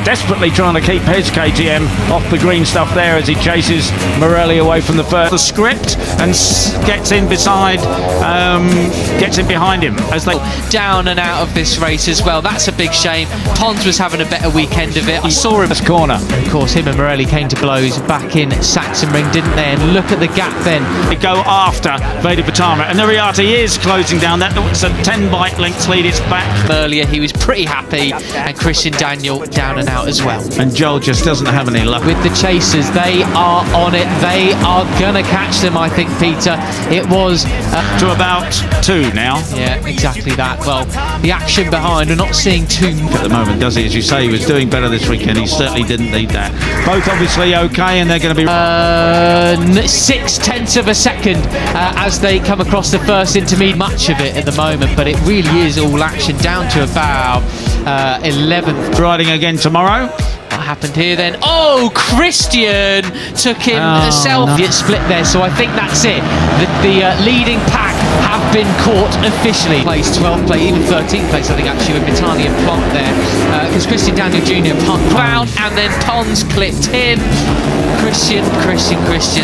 desperately trying to keep his KTM off the green stuff there as he chases Morelli away from the first. The script and gets in beside, gets in behind him as they down and out of this race as well. That's a big shame. Pons was having a better weekend of it. I saw him this corner. Of course, him and Morelli came to blows back in Sachsenring, didn't they? And look at the gap then. They go after Veda Pratama, and Uriarte is closing down. That's a 10 bike lengths lead. It's back. Earlier, he was pretty happy, and Christian Daniel down and out as well. And Joel just doesn't have any luck. With the chasers, they are on it. They are gonna catch them, I think, Peter. It was to about 2 now. Yeah, exactly that. Well, the action behind, we're not seeing too at the moment, does he? As you say, he was doing better this weekend. He certainly didn't need that. Both obviously okay, and they're going to be 0.6 of a second as they come across the first intermediate. Much of it at the moment, but it really is all action down to about 11th. Riding again tomorrow. What happened here then? Oh, Christian took him a selfie. It split there, so I think that's it. The leading pack have been caught officially. Place 12th place, even 13th place, I think, actually, with Mitani and Plonk there. Because Christian Daniel Jr. found, and then Pons clipped him. Christian,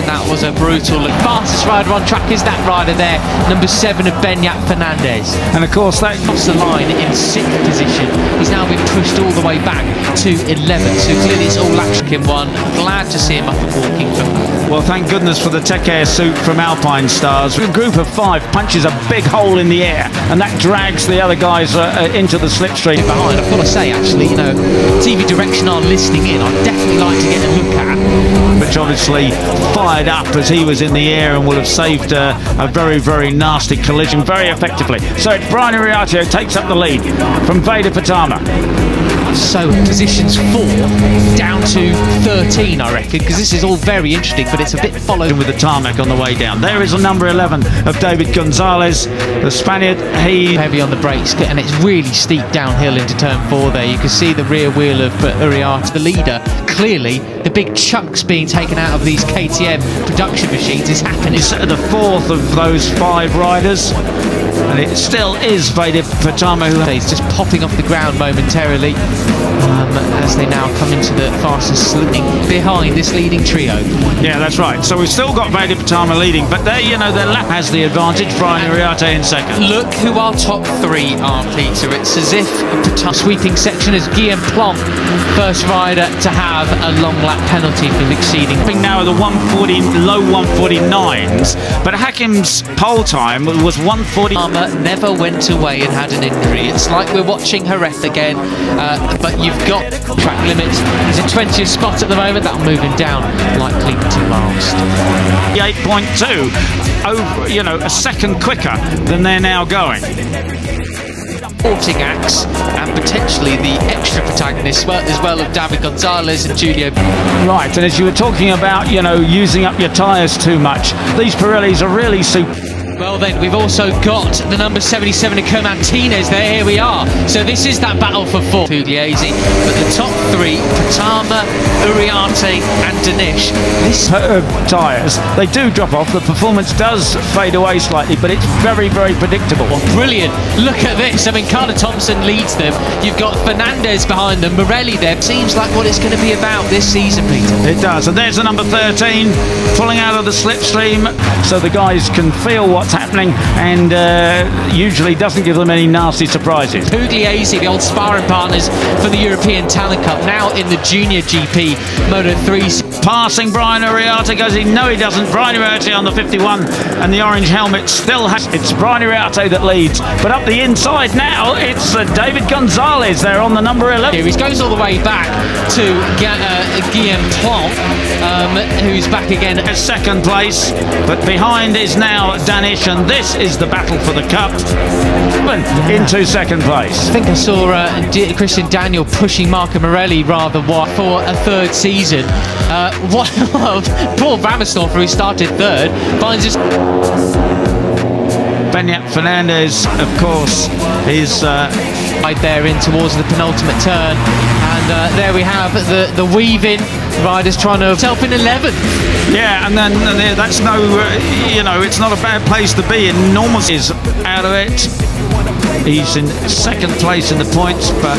that was a brutal look. Fastest rider on track is that rider there, number 7 of Benyat Fernandez. And of course, that crossed the line in 6th position. He's now been pushed all the way back to 11th, so clearly it's all action one. Glad to see him up and walking from. Well, thank goodness for the Tech Air suit from Alpine Stars. A group of 5 punches a big hole in the air, and that drags the other guys into the slipstream. Behind, I've got to say, actually, you know, TV Direction are listening in. I'd definitely like to get a look at. Which obviously fired up as he was in the air and will have saved a very, very nasty collision very effectively. So it's Brian Uriarte who takes up the lead from Veda Pratama. So positions 4 down to 13, I reckon, because this is all very interesting, but it's a bit followed with the tarmac on the way down. There is a number 11 of David Gonzalez, the Spaniard. He heavy on the brakes, and it's really steep downhill into turn 4 there. You can see the rear wheel of Uriarte, the leader. Clearly, the big chunks being taken out of these KTM production machines is happening. It's the 4th of those 5 riders. And it still is Veda Pratama who is just popping off the ground momentarily as they now come into the fastest slipping behind this leading trio. Yeah, that's right. So we've still got Veda Pratama leading, but there, you know, their lap has the advantage. Brian Uriarte in 2nd. Look who our top 3 are, Peter. It's as if a sweeping section as Guillaume Plonk, first rider to have a long lap penalty for exceeding. Now the 140, low 149s, but Hakim's pole time was 140. Never went away and had an injury. It's like we're watching Jerez again, but you've got track limits. He's in 20th spot at the moment. That'll move him down, likely to last. 8.2, over, you know, a second quicker than they're now going. Sporting acts and potentially the extra protagonists as well of David Gonzalez and Julio. Right, and as you were talking about, you know, using up your tyres too much, these Pirellis are really super. Well then, we've also got the number 77 of Martinez there. Here we are. So this is that battle for 4. Pugliese, but the top 3, Pratama, Uriarte and Danish. This tyres, they do drop off. The performance does fade away slightly, but it's very, very predictable. Well, brilliant. Look at this. I mean, Carter Thompson leads them. You've got Fernandez behind them, Morelli there. Seems like what it's going to be about this season, Peter. It does. And there's the number 13 pulling out of the slipstream, so the guys can feel what's happening, and usually doesn't give them any nasty surprises. Pugliese, the old sparring partners for the European Talent Cup, now in the Junior GP Moto3. Passing Brian Uriarte, goes he? No, he doesn't. Brian Uriarte on the 51, and the orange helmet still has. It's Brian Uriarte that leads, but up the inside now, it's David Gonzalez there on the number 11. Here he goes all the way back to Guillaume Plonk, who's back again at 2nd place, but behind is now Danish, and this is the battle for the cup. Into 2nd place. I think I saw Christian Daniel pushing Marco Morelli rather wide for a 3rd season. Poor Ramestorfer, who started 3rd, finds his. Benyat Fernandez, of course, is right there in towards the penultimate turn, and there we have the weave-in riders trying to help in 11th. Yeah, and then that's no, you know, it's not a bad place to be in. Normal is out of it. He's in second place in the points, but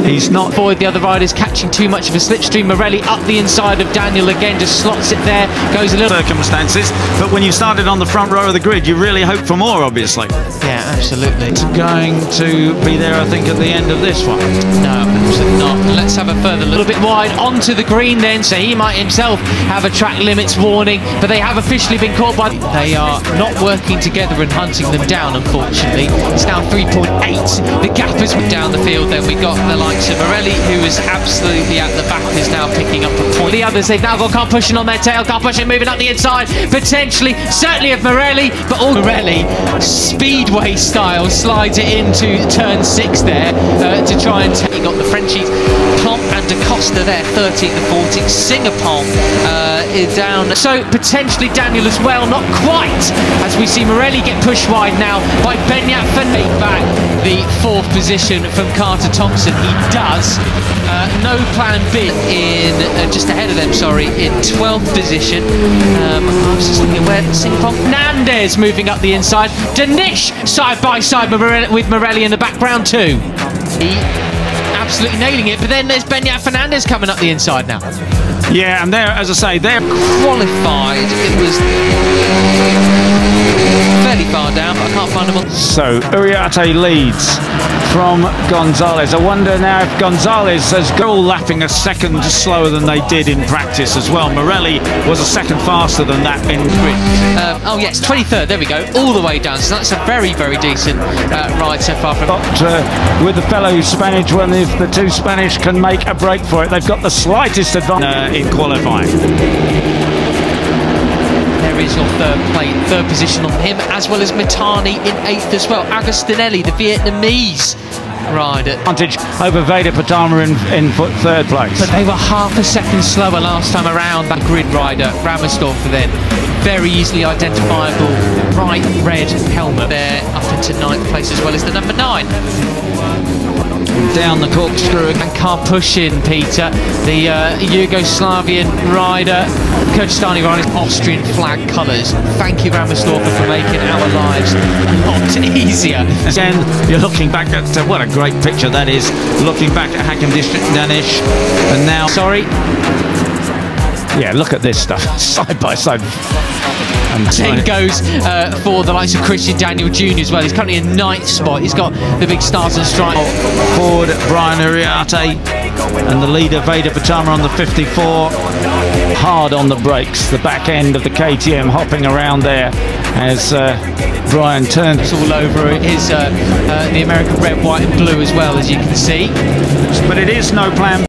he's not. Avoid the other riders catching too much of a slipstream. Morelli up the inside of Daniel again, just slots it there, goes a little. Circumstances, but when you started on the front row of the grid, you really hope for more, obviously. Yeah, absolutely. It's going to be there, I think, at the end of this one. No, absolutely not. Let's have a further look. A little bit wide onto the green then, so he might himself have a track limits warning, but they have officially been caught by. They are not working together and hunting them down, unfortunately. It's now 3.8. The gap is down the field. Then we got the likes of Morelli, who is absolutely at the back, is now picking up a point. The others, they've now got car pushing on their tail, car pushing, moving up the inside, potentially, certainly of Morelli, but all Morelli, speedway style, slides it into turn 6 there to try and take. You got the Frenchies, Plomp and Da Costa there, 13th and 14th. Singapore is down. So potentially Daniel as well, not quite, as we see Morelli get pushed wide now by Benyat Fanay. Back the 4th position from Carter Thompson. He does. No plan B in just ahead of them, sorry, in 12th position. I was just thinking where Singapore. Fernandez moving up the inside. Danish side by side with Morelli in the background too. He absolutely nailing it, but then there's Benyat Fernandez coming up the inside now. Yeah, and there, as I say, they're qualified. It was fairly far down, but I can't find them on. So Uriarte leads from Gonzalez. I wonder now if Gonzalez has all lapping a second slower than they did in practice as well. Morelli was a second faster than that in grid. Oh yes, 23rd, there we go, all the way down. So that's a very, very decent ride so far from. But with the fellow Spanish one, if the two Spanish can make a break for it, they've got the slightest advantage in qualifying. There is your third position on him, as well as Mitani in 8th as well. Agostinelli, the Vietnamese rider. Advantage over Veda Pratama in 3rd place. But they were half a second slower last time around. That grid rider, Ramersdorfer then. Very easily identifiable bright red helmet there, up into 9th place, as well as the number 9. Down the corkscrew and car pushing, Peter. The Yugoslavian rider, Kyrgyzstani rider, Austrian flag colours. Thank you, Ramersdorfer, for making our lives a lot easier. Again, you're looking back at what a great picture that is. Looking back at Hakan Danish, and now. Sorry. Yeah, look at this stuff side by side. And Same goes for the likes of Christian Daniel Jr. as well. He's currently in 9th spot. He's got the big stars and stripes. Forward, Brian Uriarte, and the leader Veda Pratama on the 54. Hard on the brakes. The back end of the KTM hopping around there as Brian turns. It's all over his the American red, white, and blue as well, as you can see. But it is no plan.